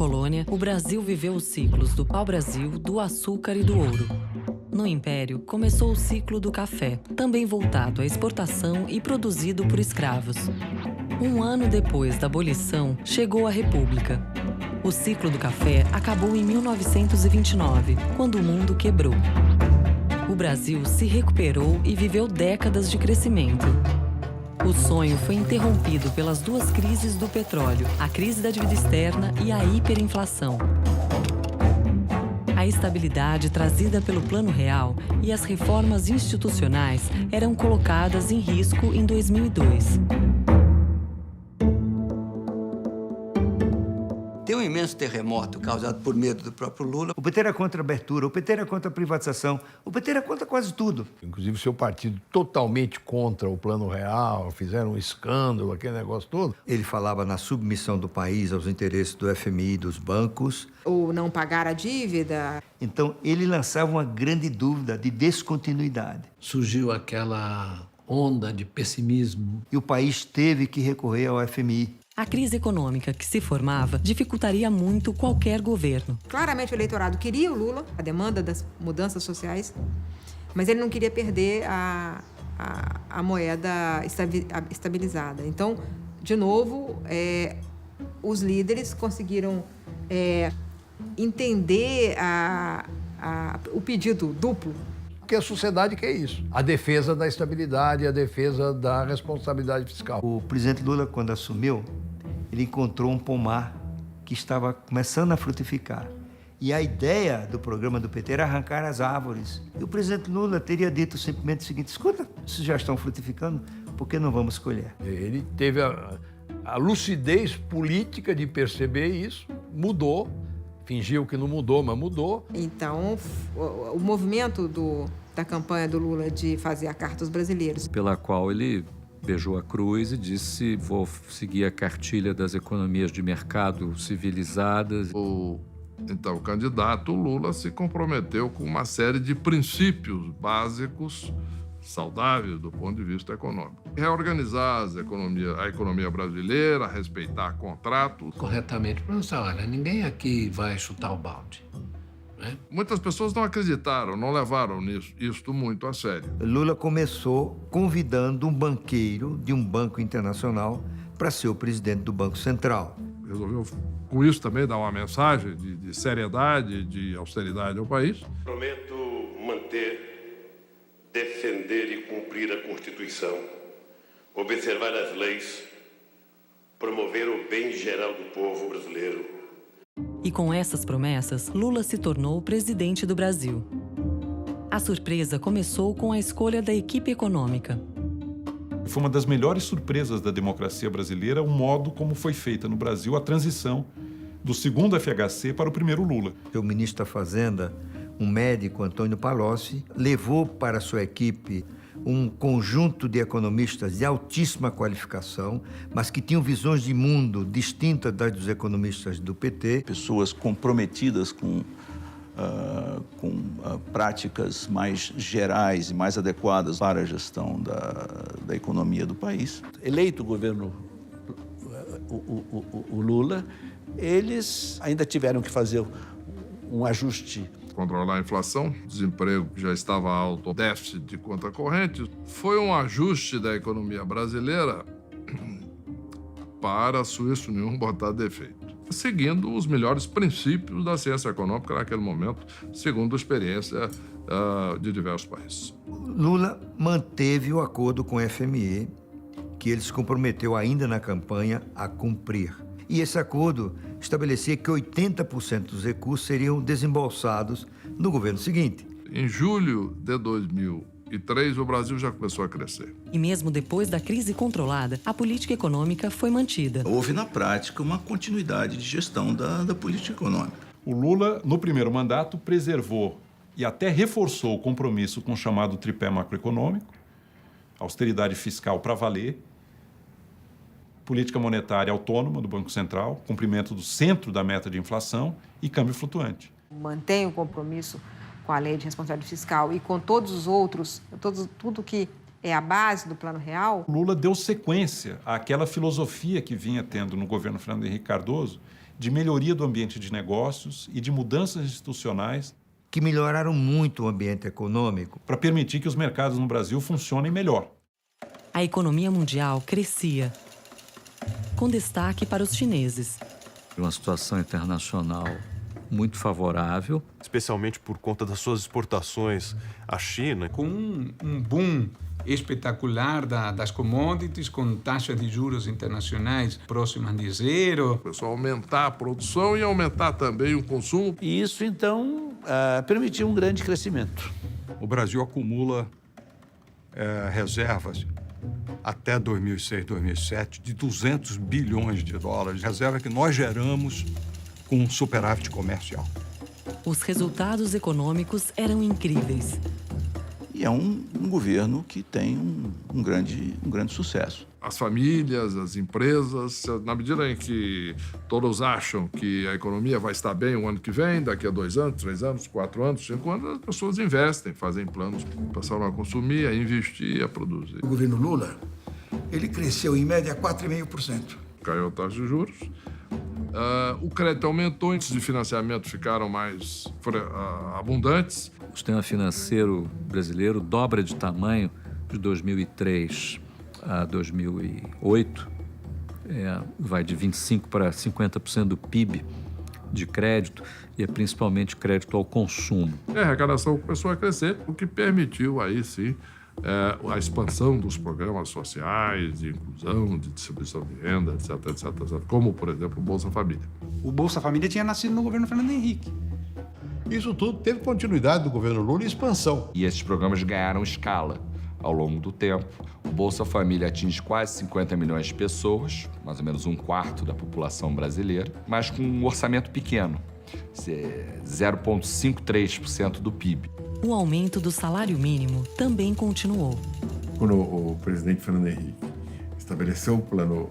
colônia, o Brasil viveu os ciclos do pau-brasil, do açúcar e do ouro. No Império, começou o ciclo do café, também voltado à exportação e produzido por escravos. Um ano depois da abolição, chegou a República. O ciclo do café acabou em 1929, quando o mundo quebrou. O Brasil se recuperou e viveu décadas de crescimento. O sonho foi interrompido pelas duas crises do petróleo, a crise da dívida externa e a hiperinflação. A estabilidade trazida pelo Plano Real e as reformas institucionais eram colocadas em risco em 2002. Tem um imenso terremoto causado por medo do próprio Lula. O PT era contra a abertura, o PT era contra a privatização, o PT era contra quase tudo. Inclusive, seu partido totalmente contra o Plano Real, fizeram um escândalo, aquele negócio todo. Ele falava na submissão do país aos interesses do FMI e dos bancos. Ou não pagar a dívida. Então, ele lançava uma grande dúvida de descontinuidade. Surgiu aquela onda de pessimismo. E o país teve que recorrer ao FMI. A crise econômica que se formava dificultaria muito qualquer governo. Claramente o eleitorado queria o Lula, a demanda das mudanças sociais, mas ele não queria perder a moeda estabilizada. Então, de novo, os líderes conseguiram entender o pedido duplo. Porque a sociedade quer isso. A defesa da estabilidade, a defesa da responsabilidade fiscal. O presidente Lula, quando assumiu, ele encontrou um pomar que estava começando a frutificar. E a ideia do programa do PT era arrancar as árvores. E o presidente Lula teria dito simplesmente o seguinte: escuta, se já estão frutificando, por que não vamos colher? Ele teve a lucidez política de perceber isso, mudou, fingiu que não mudou, mas mudou. Então, o movimento da campanha do Lula de fazer a Carta aos Brasileiros, pela qual ele beijou a cruz e disse: vou seguir a cartilha das economias de mercado civilizadas. Então, o candidato Lula se comprometeu com uma série de princípios básicos saudáveis do ponto de vista econômico. Reorganizar a economia brasileira, respeitar contratos. Corretamente, professor, olha, ninguém aqui vai chutar o balde. Muitas pessoas não acreditaram, não levaram isto muito a sério. Lula começou convidando um banqueiro de um banco internacional para ser o presidente do Banco Central. Resolveu, com isso, também dar uma mensagem de seriedade, de austeridade ao país. Prometo manter, defender e cumprir a Constituição, observar as leis, promover o bem geral do povo brasileiro. E com essas promessas, Lula se tornou presidente do Brasil. A surpresa começou com a escolha da equipe econômica. Foi uma das melhores surpresas da democracia brasileira o modo como foi feita no Brasil a transição do segundo FHC para o primeiro Lula. O ministro da Fazenda, um médico, Antônio Palocci, levou para sua equipe um conjunto de economistas de altíssima qualificação, mas que tinham visões de mundo distintas das dos economistas do PT. Pessoas comprometidas com práticas mais gerais e mais adequadas para a gestão da economia do país. Eleito o governo o Lula, eles ainda tiveram que fazer um ajuste. Controlar a inflação, desemprego que já estava alto, déficit de conta corrente. Foi um ajuste da economia brasileira para, se isso nenhum, botar defeito. Seguindo os melhores princípios da ciência econômica naquele momento, segundo a experiência de diversos países. Lula manteve o acordo com o FMI, que ele se comprometeu ainda na campanha a cumprir. E esse acordo estabelecia que 80% dos recursos seriam desembolsados no governo seguinte. Em julho de 2003, o Brasil já começou a crescer. E mesmo depois da crise controlada, a política econômica foi mantida. Houve, na prática, uma continuidade de gestão da política econômica. O Lula, no primeiro mandato, preservou e até reforçou o compromisso com o chamado tripé macroeconômico, austeridade fiscal para valer, política monetária autônoma do Banco Central, cumprimento do centro da meta de inflação e câmbio flutuante. Mantém o compromisso com a lei de responsabilidade fiscal e com todos os outros, tudo que é a base do Plano Real. Lula deu sequência àquela filosofia que vinha tendo no governo Fernando Henrique Cardoso de melhoria do ambiente de negócios e de mudanças institucionais que melhoraram muito o ambiente econômico para permitir que os mercados no Brasil funcionem melhor. A economia mundial crescia, com destaque para os chineses. Uma situação internacional muito favorável. Especialmente por conta das suas exportações à China. Com um boom espetacular das commodities, com taxas de juros internacionais próximas de zero. O pessoal aumentar a produção e aumentar também o consumo. E isso, então, permitiu um grande crescimento. O Brasil acumula reservas até 2006, 2007, de 200 bilhões de dólares. Reserva que nós geramos com um superávit comercial. Os resultados econômicos eram incríveis. E é um governo que tem um grande sucesso. As famílias, as empresas, na medida em que todos acham que a economia vai estar bem o ano que vem, daqui a 2 anos, 3 anos, 4 anos, 5 anos, as pessoas investem, fazem planos, passaram a consumir, a investir, a produzir. O governo Lula, ele cresceu em média 4,5%. Caiu a taxa de juros. O crédito aumentou, índices de financiamento ficaram mais abundantes. O sistema financeiro brasileiro dobra de tamanho de 2003 a 2008. Vai de 25% para 50% do PIB de crédito e é principalmente crédito ao consumo. A arrecadação começou a crescer, o que permitiu aí sim a expansão dos programas sociais, de inclusão, de distribuição de renda, etc, etc, etc, como, por exemplo, o Bolsa Família. O Bolsa Família tinha nascido no governo Fernando Henrique. Isso tudo teve continuidade do governo Lula e expansão. E esses programas ganharam escala ao longo do tempo. O Bolsa Família atinge quase 50 milhões de pessoas, mais ou menos 1/4 da população brasileira, mas com um orçamento pequeno, 0,53% do PIB. O aumento do salário mínimo também continuou. Quando o presidente Fernando Henrique estabeleceu o plano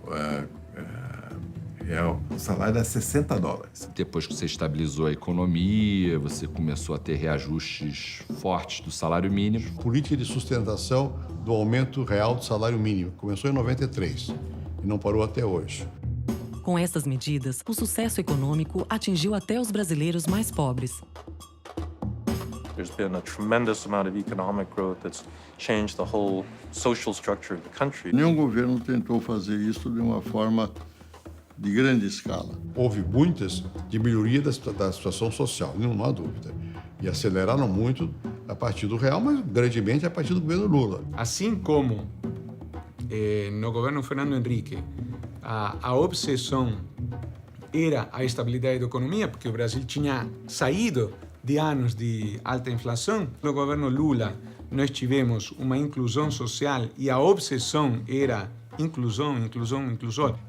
real, o salário era $60. Depois que você estabilizou a economia, você começou a ter reajustes fortes do salário mínimo. Política de sustentação do aumento real do salário mínimo. Começou em 93 e não parou até hoje. Com essas medidas, o sucesso econômico atingiu até os brasileiros mais pobres. There's been a tremendous amount of economic growth that's changed the whole social structure of the country. Nenhum governo tentou fazer isso de uma forma de grande escala. Houve muitas de melhoria da situação social, não há dúvida. E aceleraram muito a partir do real, mas grandemente a partir do governo Lula. Assim como no governo Fernando Henrique, a obsessão era a estabilidade da economia, porque o Brasil tinha saído de anos de alta inflação. No governo Lula, nós tivemos uma inclusão social e a obsessão era inclusão.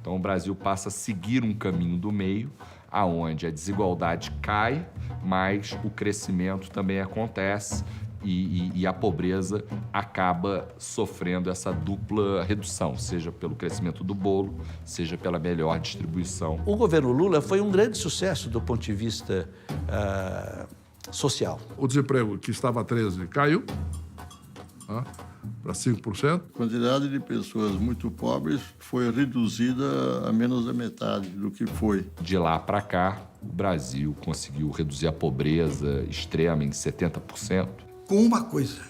Então o Brasil passa a seguir um caminho do meio, aonde a desigualdade cai, mas o crescimento também acontece e a pobreza acaba sofrendo essa dupla redução, seja pelo crescimento do bolo, seja pela melhor distribuição. O governo Lula foi um grande sucesso do ponto de vista social. O desemprego, que estava a 13%, caiu para 5%. A quantidade de pessoas muito pobres foi reduzida a menos da metade do que foi. De lá para cá, o Brasil conseguiu reduzir a pobreza extrema em 70%. Com uma coisa,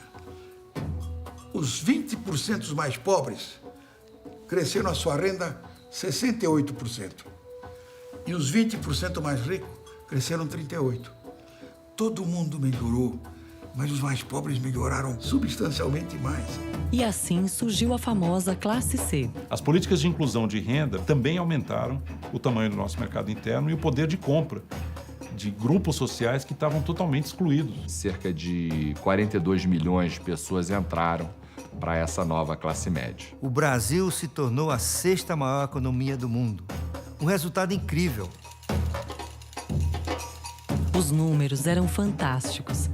os 20% mais pobres cresceram a sua renda 68%. E os 20% mais ricos cresceram 38%. Todo mundo melhorou, mas os mais pobres melhoraram substancialmente mais. E assim surgiu a famosa classe C. As políticas de inclusão de renda também aumentaram o tamanho do nosso mercado interno e o poder de compra de grupos sociais que estavam totalmente excluídos. Cerca de 42 milhões de pessoas entraram para essa nova classe média. O Brasil se tornou a 6ª maior economia do mundo. Um resultado incrível. Os números eram fantásticos.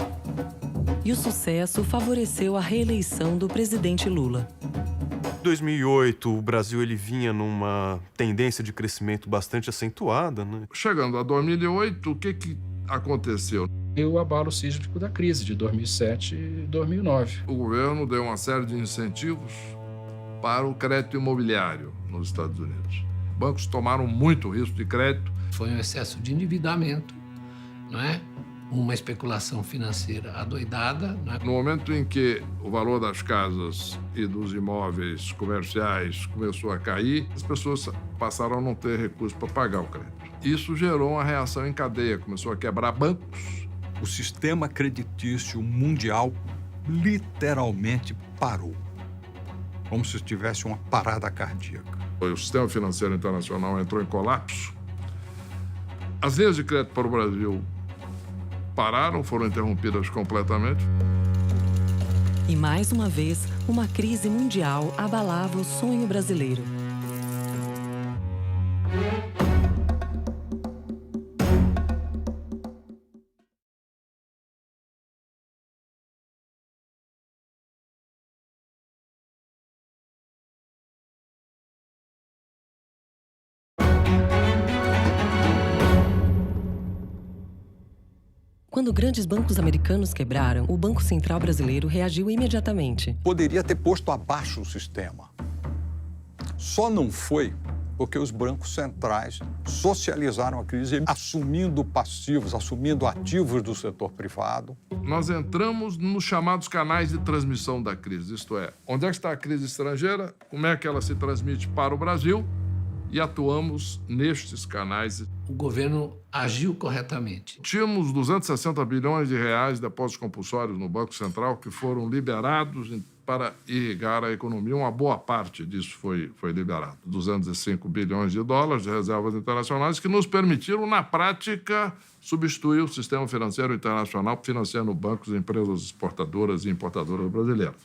E o sucesso favoreceu a reeleição do presidente Lula. Em 2008, o Brasil vinha numa tendência de crescimento bastante acentuada, né? Chegando a 2008, o que aconteceu? O abalo sísmico da crise de 2007 e 2009. O governo deu uma série de incentivos para o crédito imobiliário nos Estados Unidos. Bancos tomaram muito risco de crédito Foi um excesso de endividamento, não é? Uma especulação financeira adoidada. Não é? No momento em que o valor das casas e dos imóveis comerciais começou a cair, as pessoas passaram a não ter recursos para pagar o crédito. Isso gerou uma reação em cadeia, começou a quebrar bancos. O sistema creditício mundial literalmente parou, como se tivesse uma parada cardíaca. O sistema financeiro internacional entrou em colapso. As linhas de crédito para o Brasil pararam, foram interrompidas completamente. E mais uma vez, uma crise mundial abalava o sonho brasileiro. Quando grandes bancos americanos quebraram, o Banco Central brasileiro reagiu imediatamente. Poderia ter posto abaixo o sistema. Só não foi porque os bancos centrais socializaram a crise, assumindo passivos, assumindo ativos do setor privado. Nós entramos nos chamados canais de transmissão da crise, isto é, onde é que está a crise estrangeira, como é que ela se transmite para o Brasil, e atuamos nestes canais. O governo agiu corretamente. Tínhamos 260 bilhões de reais de depósitos compulsórios no Banco Central que foram liberados para irrigar a economia. Uma boa parte disso foi liberado. 205 bilhões de dólares de reservas internacionais que nos permitiram, na prática, substituir o sistema financeiro internacional financiando bancos e empresas exportadoras e importadoras brasileiras.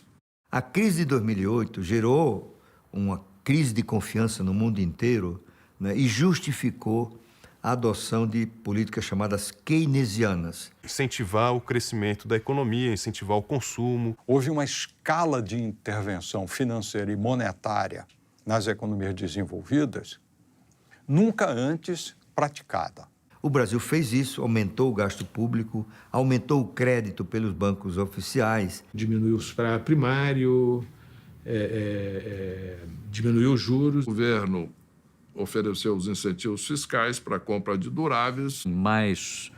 A crise de 2008 gerou uma crise de confiança no mundo inteiro, né, e justificou a adoção de políticas chamadas keynesianas. Incentivar o crescimento da economia, incentivar o consumo. Houve uma escala de intervenção financeira e monetária nas economias desenvolvidas nunca antes praticada. O Brasil fez isso, aumentou o gasto público, aumentou o crédito pelos bancos oficiais. Diminuiu o superávit primário, diminuiu os juros. O governo ofereceu os incentivos fiscais para a compra de duráveis. Mais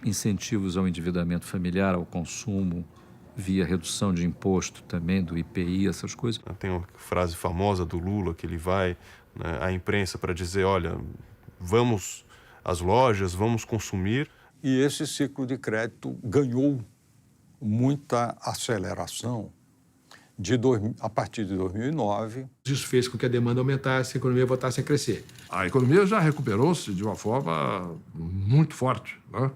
incentivos ao endividamento familiar, ao consumo, via redução de imposto também, do IPI, essas coisas. Tem uma frase famosa do Lula, que ele vai, né, à imprensa para dizer, olha, vamos às lojas, vamos consumir. E esse ciclo de crédito ganhou muita aceleração a partir de 2009. Isso fez com que a demanda aumentasse e a economia voltasse a crescer. A economia já recuperou-se de uma forma muito forte, né?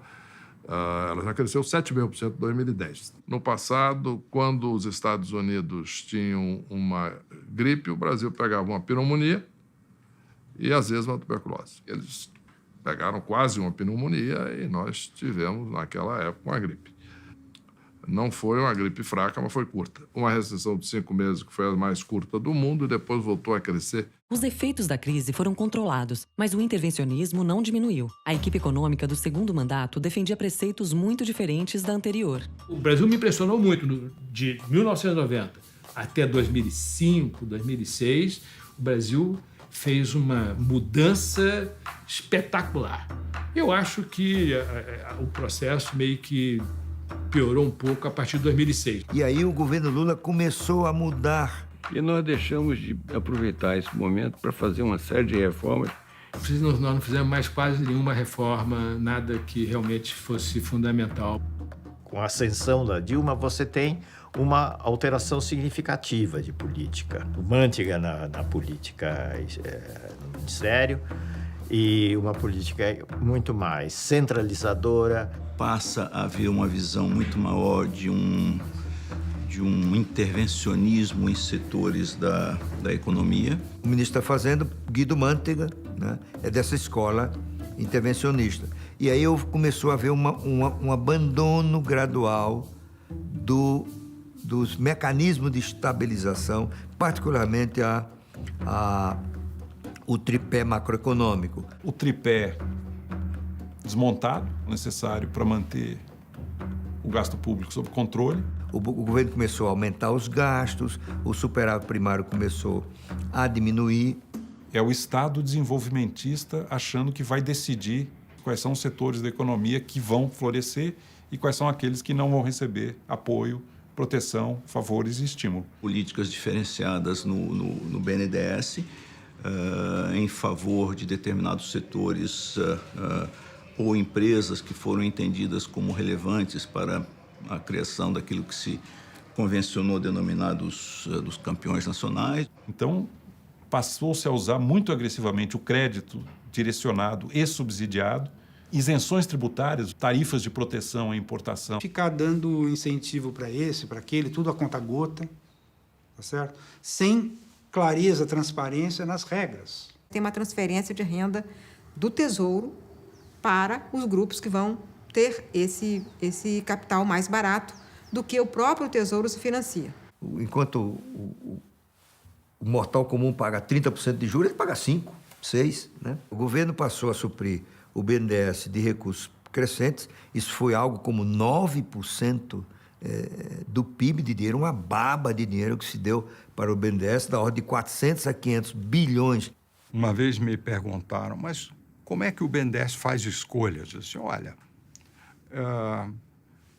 Ela já cresceu 7,5% em 2010. No passado, quando os Estados Unidos tinham uma gripe, o Brasil pegava uma pneumonia e, às vezes, uma tuberculose. Eles pegaram quase uma pneumonia e nós tivemos, naquela época, uma gripe. Não foi uma gripe fraca, mas foi curta. Uma recessão de 5 meses, que foi a mais curta do mundo, e depois voltou a crescer. Os efeitos da crise foram controlados, mas o intervencionismo não diminuiu. A equipe econômica do segundo mandato defendia preceitos muito diferentes da anterior. O Brasil me impressionou muito. De 1990 até 2005, 2006, o Brasil fez uma mudança espetacular. Eu acho que o processo meio que piorou um pouco a partir de 2006. E aí o governo Lula começou a mudar. E nós deixamos de aproveitar esse momento para fazer uma série de reformas. Nós não fizemos mais quase nenhuma reforma, nada que realmente fosse fundamental. Com a ascensão da Dilma, você tem uma alteração significativa de política. Manteiga na política no Ministério e uma política muito mais centralizadora. Passa a haver uma visão muito maior de um intervencionismo em setores da economia. O ministro da Fazenda, Guido Mantega, né, é dessa escola intervencionista. E aí começou a haver um abandono gradual dos mecanismos de estabilização, particularmente o tripé macroeconômico. O tripé desmontado, necessário para manter o gasto público sob controle. O governo começou a aumentar os gastos, o superávit primário começou a diminuir. É o Estado desenvolvimentista achando que vai decidir quais são os setores da economia que vão florescer e quais são aqueles que não vão receber apoio, proteção, favores e estímulo. Políticas diferenciadas no BNDES em favor de determinados setores ou empresas que foram entendidas como relevantes para a criação daquilo que se convencionou denominar dos campeões nacionais. Então, passou-se a usar muito agressivamente o crédito direcionado e subsidiado, isenções tributárias, tarifas de proteção à importação. Ficar dando incentivo para esse, para aquele, tudo a conta-gota, tá certo? Sem clareza, transparência nas regras. Tem uma transferência de renda do Tesouro para os grupos que vão ter esse capital mais barato do que o próprio Tesouro se financia. Enquanto o mortal comum paga 30% de juros, ele paga 5%, 6%. Né? O governo passou a suprir o BNDES de recursos crescentes. Isso foi algo como 9% do PIB de dinheiro, uma baba de dinheiro que se deu para o BNDES, da ordem de 400 a 500 bilhões. Uma vez me perguntaram, mas como é que o BNDES faz escolhas? Eu disse, olha,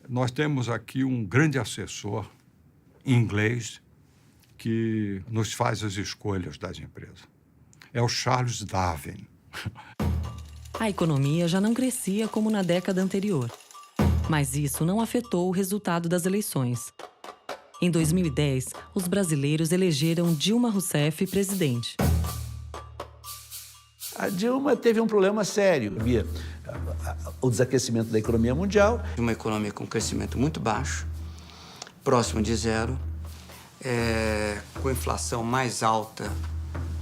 nós temos aqui um grande assessor inglês que nos faz as escolhas das empresas. É o Charles Darwin. A economia já não crescia como na década anterior. Mas isso não afetou o resultado das eleições. Em 2010, os brasileiros elegeram Dilma Rousseff presidente. A Dilma teve um problema sério. Havia o desaquecimento da economia mundial. Uma economia com crescimento muito baixo, próximo de zero, com inflação mais alta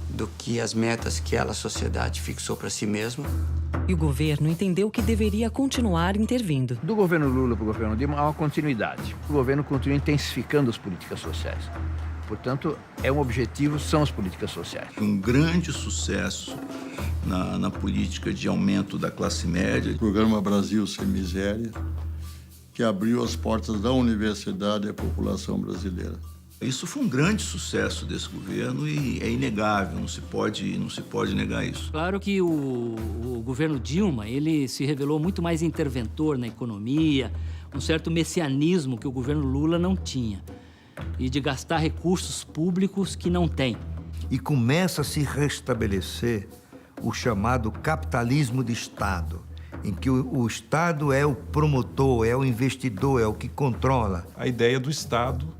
do que as metas que a sociedade fixou para si mesma. E o governo entendeu que deveria continuar intervindo. Do governo Lula para o governo Dilma há uma continuidade. O governo continua intensificando as políticas sociais. Portanto, um objetivo são as políticas sociais. Um grande sucesso na política de aumento da classe média. O Programa Brasil Sem Miséria, que abriu as portas da universidade à população brasileira. Isso foi um grande sucesso desse governo e é inegável, não se pode negar isso. Claro que o governo Dilma, ele se revelou muito mais interventor na economia, um certo messianismo que o governo Lula não tinha, e de gastar recursos públicos que não tem. E começa a se restabelecer o chamado capitalismo de Estado, em que o Estado é o promotor, é o investidor, é o que controla. A ideia do Estado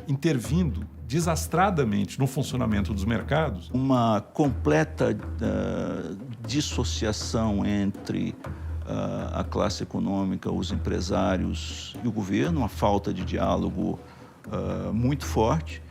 intervindo desastradamente no funcionamento dos mercados. Uma completa dissociação entre a classe econômica, os empresários e o governo, uma falta de diálogo muito forte.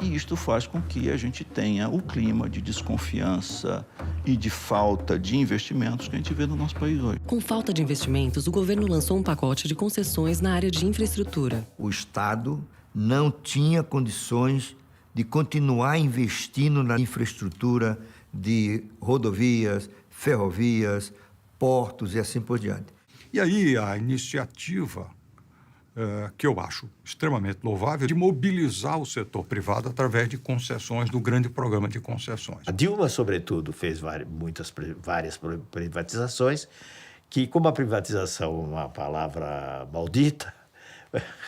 E isto faz com que a gente tenha o clima de desconfiança e de falta de investimentos que a gente vê no nosso país hoje. Com falta de investimentos, o governo lançou um pacote de concessões na área de infraestrutura. O Estado não tinha condições de continuar investindo na infraestrutura de rodovias, ferrovias, portos e assim por diante. E aí a iniciativa, que eu acho extremamente louvável, de mobilizar o setor privado através de concessões, do grande programa de concessões. A Dilma, sobretudo, fez várias privatizações que, como a privatização é uma palavra maldita,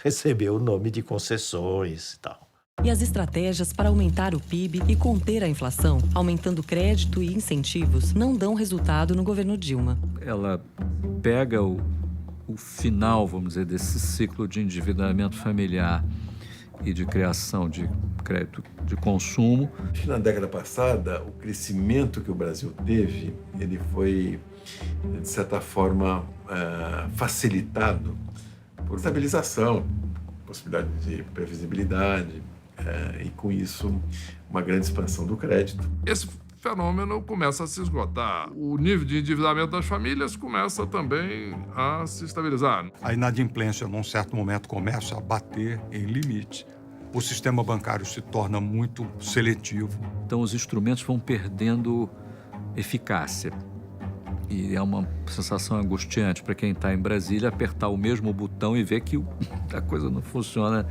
recebeu o nome de concessões e tal. E as estratégias para aumentar o PIB e conter a inflação, aumentando crédito e incentivos, não dão resultado no governo Dilma. Ela pega o final, vamos dizer, desse ciclo de endividamento familiar e de criação de crédito de consumo. Na década passada, o crescimento que o Brasil teve, ele foi, de certa forma, facilitado por estabilização, possibilidade de previsibilidade e, com isso, uma grande expansão do crédito. Esse fenômeno começa a se esgotar. O nível de endividamento das famílias começa também a se estabilizar. A inadimplência, num certo momento, começa a bater em limite. O sistema bancário se torna muito seletivo. Então, os instrumentos vão perdendo eficácia. E é uma sensação angustiante para quem está em Brasília apertar o mesmo botão e ver que a coisa não funciona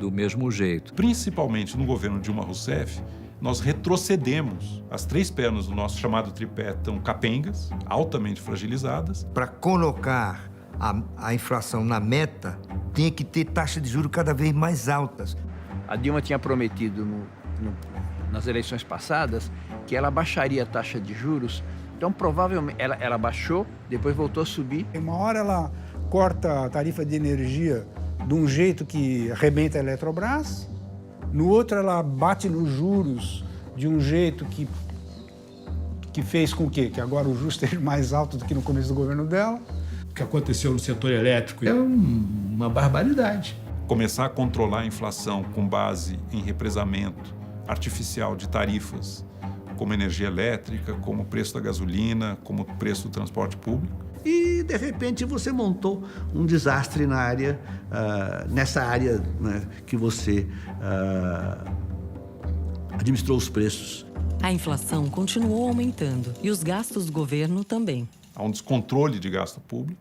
do mesmo jeito. Principalmente no governo Dilma Rousseff, nós retrocedemos. As 3 pernas do nosso chamado tripé estão capengas, altamente fragilizadas. Para colocar a inflação na meta, tinha que ter taxas de juros cada vez mais altas. A Dilma tinha prometido nas eleições passadas que ela baixaria a taxa de juros. Então, provavelmente, ela baixou, depois voltou a subir. Uma hora ela corta a tarifa de energia de um jeito que arrebenta a Eletrobras, no outro ela bate nos juros de um jeito que fez com que agora o juros esteja mais alto do que no começo do governo dela. O que aconteceu no setor elétrico é uma barbaridade. Começar a controlar a inflação com base em represamento artificial de tarifas, como energia elétrica, como o preço da gasolina, como o preço do transporte público. E, de repente, você montou um desastre na área, nessa área, né, que você administrou os preços. A inflação continuou aumentando e os gastos do governo também. Há um descontrole de gasto público.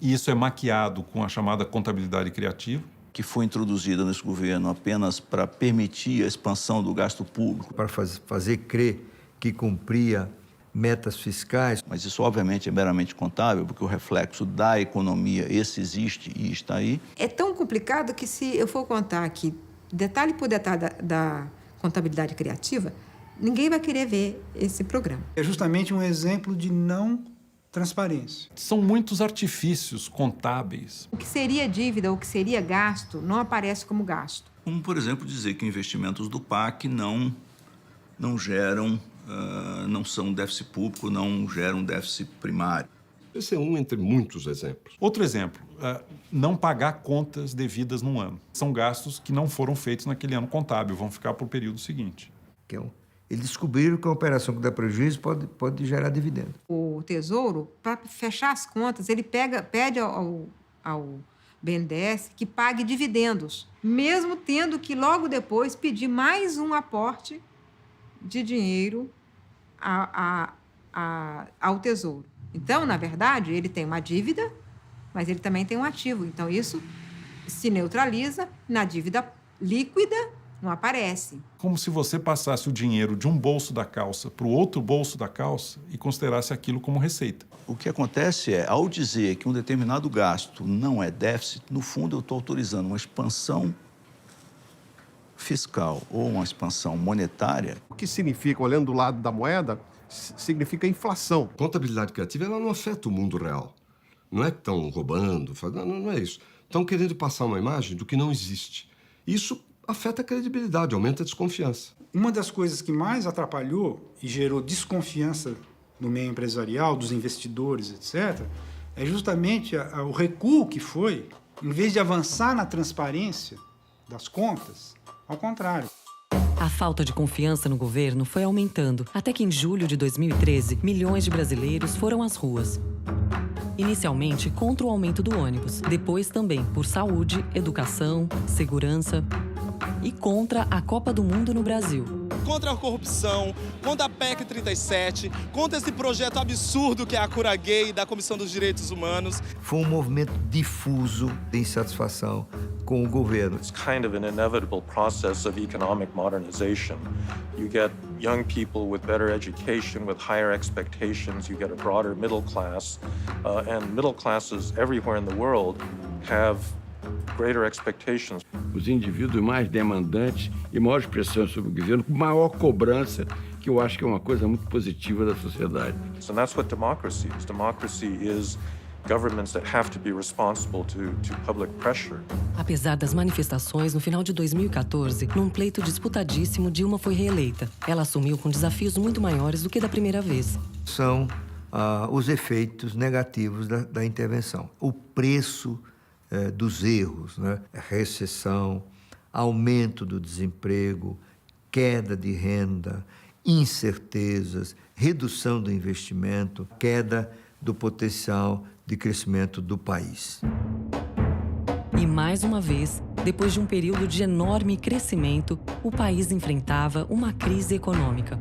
E isso é maquiado com a chamada contabilidade criativa. Que foi introduzida nesse governo apenas para permitir a expansão do gasto público. Para fazer crer que cumpria metas fiscais. Mas isso, obviamente, é meramente contábil, porque o reflexo da economia, esse existe e está aí. É tão complicado que, se eu for contar aqui, detalhe por detalhe da contabilidade criativa, ninguém vai querer ver esse programa. É justamente um exemplo de não transparência. São muitos artifícios contábeis. O que seria dívida, o que seria gasto, não aparece como gasto. Como, por exemplo, dizer que investimentos do PAC não geram, não são déficit público, não geram déficit primário. Esse é um entre muitos exemplos. Outro exemplo, não pagar contas devidas num ano. São gastos que não foram feitos naquele ano contábil, vão ficar para o período seguinte. Eles descobriram que a operação que dá prejuízo pode gerar dividendo. O Tesouro, para fechar as contas, ele pede ao BNDES que pague dividendos, mesmo tendo que logo depois pedir mais um aporte de dinheiro ao Tesouro. Então, na verdade, ele tem uma dívida, mas ele também tem um ativo. Então, isso se neutraliza. Na dívida líquida, não aparece. Como se você passasse o dinheiro de um bolso da calça para o outro bolso da calça e considerasse aquilo como receita. O que acontece é, ao dizer que um determinado gasto não é déficit, no fundo eu estou autorizando uma expansão fiscal ou uma expansão monetária. O que significa, olhando do lado da moeda, significa inflação. Contabilidade criativa, ela não afeta o mundo real. Não é que estão roubando, não é isso. Estão querendo passar uma imagem do que não existe. Isso afeta a credibilidade, aumenta a desconfiança. Uma das coisas que mais atrapalhou e gerou desconfiança no meio empresarial, dos investidores, etc., é justamente o recuo que foi, em vez de avançar na transparência das contas, ao contrário. A falta de confiança no governo foi aumentando, até que em julho de 2013, milhões de brasileiros foram às ruas. Inicialmente contra o aumento do ônibus, depois também por saúde, educação, segurança e contra a Copa do Mundo no Brasil. Contra a corrupção, contra a PEC 37, contra esse projeto absurdo que é a Cura Gay da Comissão dos Direitos Humanos. Foi um movimento difuso de insatisfação com o governo. It's kind of an inevitable process of economic modernization. You get young people with better education, with higher expectations, you get a broader middle class, and middle classes everywhere in the world have greater expectations. Os indivíduos mais demandantes e maiores pressões sobre o governo, com maior cobrança, que eu acho que é uma coisa muito positiva da sociedade. So that's what democracy is. Democracy is governments that have to be responsible to public pressure. Apesar das manifestações, no final de 2014, num pleito disputadíssimo, Dilma foi reeleita. Ela assumiu com desafios muito maiores do que da primeira vez. São os efeitos negativos da intervenção. O preço dos erros, né? Recessão, aumento do desemprego, queda de renda, incertezas, redução do investimento, queda do potencial de crescimento do país. E mais uma vez, depois de um período de enorme crescimento, o país enfrentava uma crise econômica.